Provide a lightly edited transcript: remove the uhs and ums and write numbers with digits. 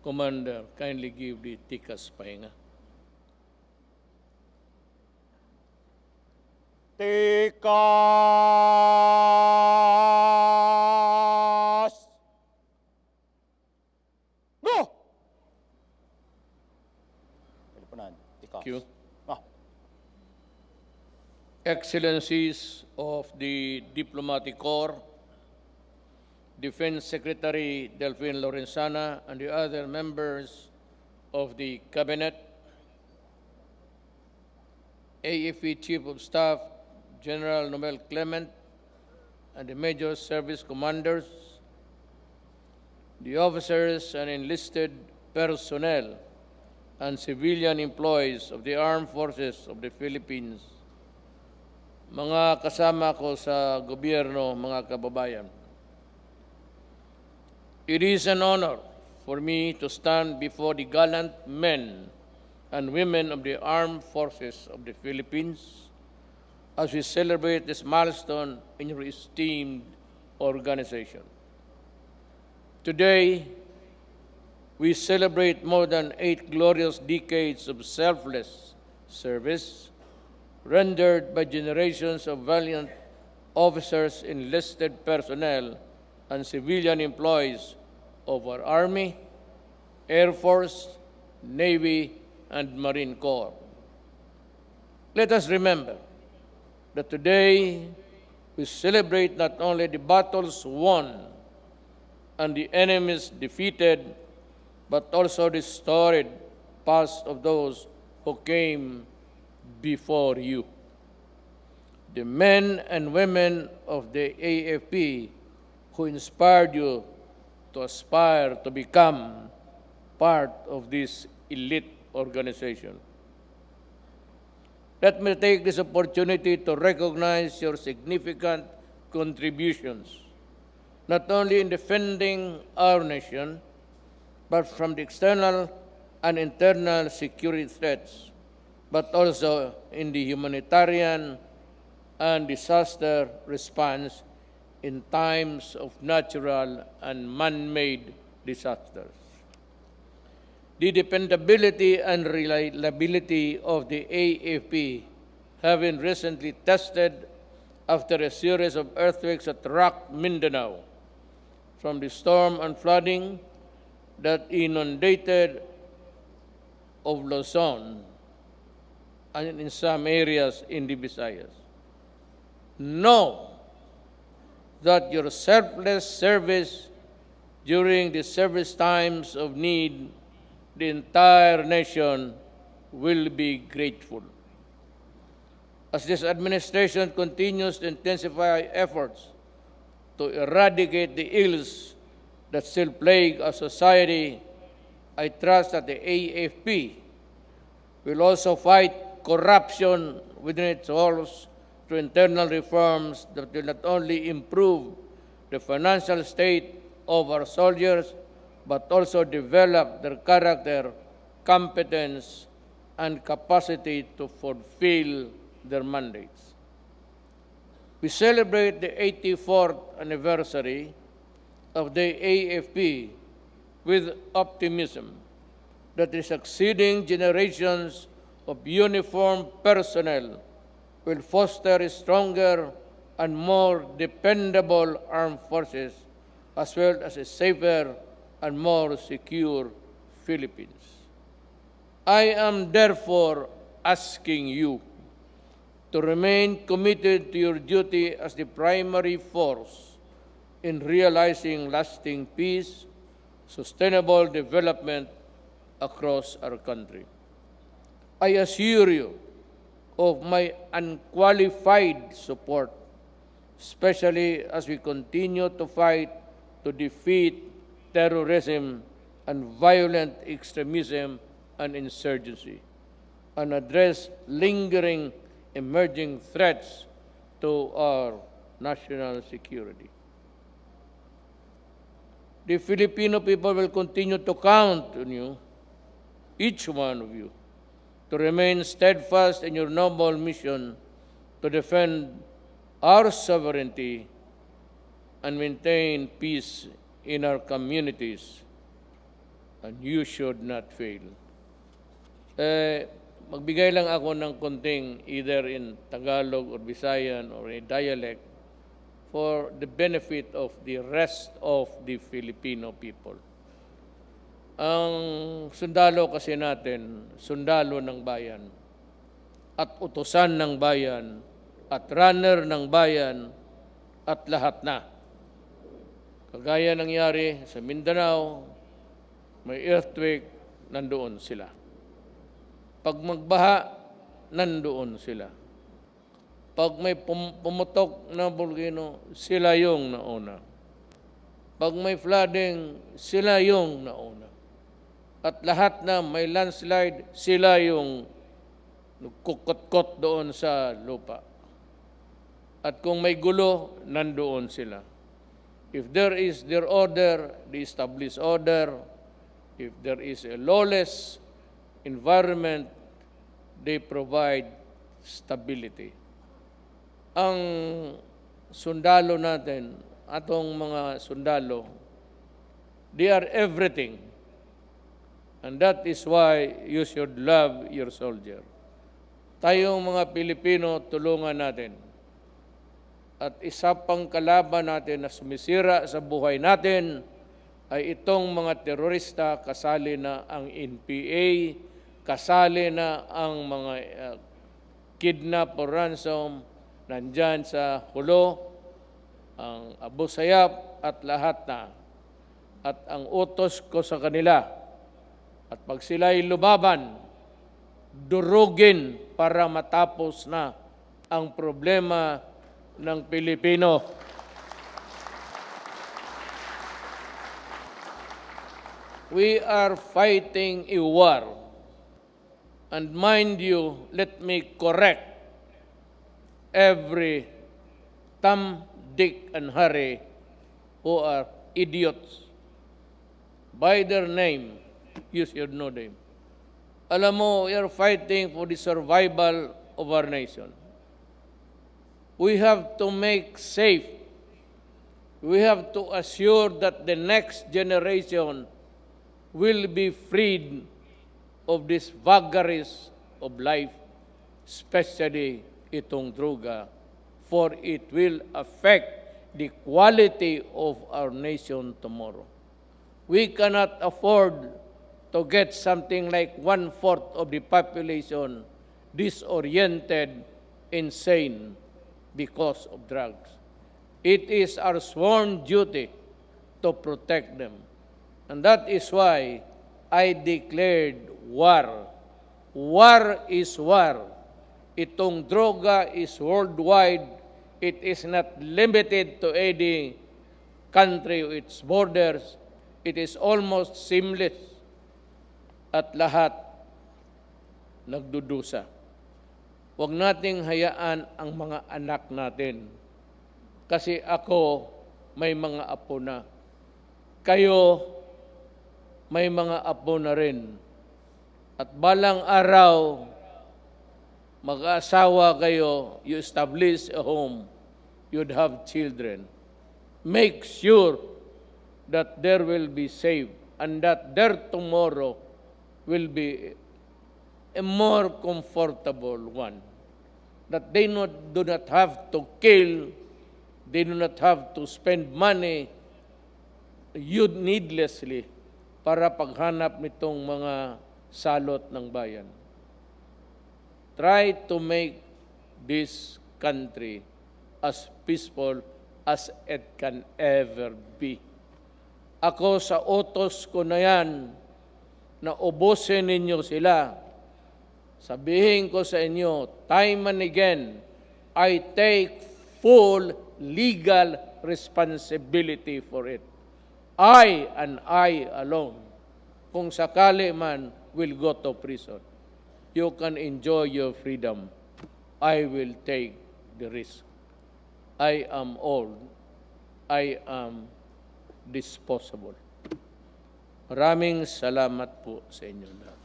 Commander, kindly give the tikas pahinga. Tikas! Go! Tikas. Thank you. Ah, Excellencies of the Diplomatic Corps, Defense Secretary Delphine Lorenzana, and the other members of the Cabinet, AFP Chief of Staff General Noel Clement, and the Major Service Commanders, the officers and enlisted personnel and civilian employees of the Armed Forces of the Philippines, mga kasama ko sa gobyerno, mga kababayan. It is an honor for me to stand before the gallant men and women of the Armed Forces of the Philippines as we celebrate this milestone in your esteemed organization. Today, we celebrate more than 8 glorious decades of selfless service rendered by generations of valiant officers, enlisted personnel, and civilian employees of our Army, Air Force, Navy, and Marine Corps. Let us remember that today we celebrate not only the battles won and the enemies defeated, but also the storied past of those who came before you. The men and women of the AFP who inspired you to aspire to become part of this elite organization. Let me take this opportunity to recognize your significant contributions, not only in defending our nation, but from the external and internal security threats, but also in the humanitarian and disaster response in times of natural and man-made disasters. The dependability and reliability of the AFP have been recently tested after a series of earthquakes that rocked Mindanao, from the storm and flooding that inundated of Luzon and in some areas in the Visayas. Know that your selfless service during the service times of need, the entire nation will be grateful. As this administration continues to intensify efforts to eradicate the ills that still plague our society, I trust that the AFP will also fight corruption within its walls through internal reforms that will not only improve the financial state of our soldiers, but also develop their character, competence, and capacity to fulfill their mandates. We celebrate the 84th anniversary of the AFP with optimism that the succeeding generations of uniformed personnel will foster a stronger and more dependable armed forces, as well as a safer and more secure Philippines. I am therefore asking you to remain committed to your duty as the primary force in realizing lasting peace, sustainable development across our country. I assure you of my unqualified support, especially as we continue to fight to defeat terrorism and violent extremism and insurgency, and address lingering emerging threats to our national security. The Filipino people will continue to count on you, each one of you, to remain steadfast in your noble mission to defend our sovereignty and maintain peace in our communities. and you should not fail. Magbigay lang ako ng konting either in Tagalog or Visayan or a dialect for the benefit of the rest of the Filipino people. Ang sundalo kasi natin, sundalo ng bayan at utusan ng bayan at runner ng bayan at lahat na. Kagaya nangyari sa Mindanao, may earthquake, nandoon sila. Pag magbaha, nandoon sila. Pag may pumutok na volcano, sila yung nauna. Pag may flooding, sila yung nauna. At lahat na may landslide, sila yung nagkukot-kot doon sa lupa. At kung may gulo, nandoon sila. If there is their order, they establish order. If there is a lawless environment, they provide stability. Ang sundalo natin, atong mga sundalo, they are everything. And that is why you should love your soldier. Tayong mga Pilipino, tulungan natin. At isa pang kalaban natin na sumisira sa buhay natin ay itong mga terorista, kasali na ang NPA, kasali na ang mga kidnap or ransom, nandyan sa hulo, ang Abu Sayyaf at lahat na. At ang utos ko sa kanila, at pag sila'y lumaban, durugin para matapos na ang problema ng Pilipino. We are fighting a war. And mind you, let me correct every Tom, Dick, and Harry who are idiots. By their name, you should know them. Alam mo, we are fighting for the survival of our nation. We have to make safe. We have to assure that the next generation will be freed of this vagaries of life, especially itong droga, for it will affect the quality of our nation tomorrow. We cannot afford to get something like 1/4 of the population disoriented, insane, because of drugs. It is our sworn duty to protect them. And that is why I declared war. War is war. Itong droga is worldwide. It is not limited to any country or its borders. It is almost seamless. At lahat nagdudusa. Huwag nating hayaan ang mga anak natin. Kasi ako, may mga apo na. Kayo, may mga apo na rin. At balang araw, mag-asawa kayo, you establish a home, you'd have children. Make sure that there will be safe and that their tomorrow will be a more comfortable one. That they do not have to kill, they do not have to spend money needlessly para paghanap nitong mga salot ng bayan. Try to make this country as peaceful as it can ever be. Ako sa utos ko na yan, na ubusin ninyo sila. Sabihin ko sa inyo, time and again, I take full legal responsibility for it. I and I alone, kung sakali man, will go to prison. You can enjoy your freedom. I will take the risk. I am old. I am disposable. Maraming salamat po sa inyo lahat.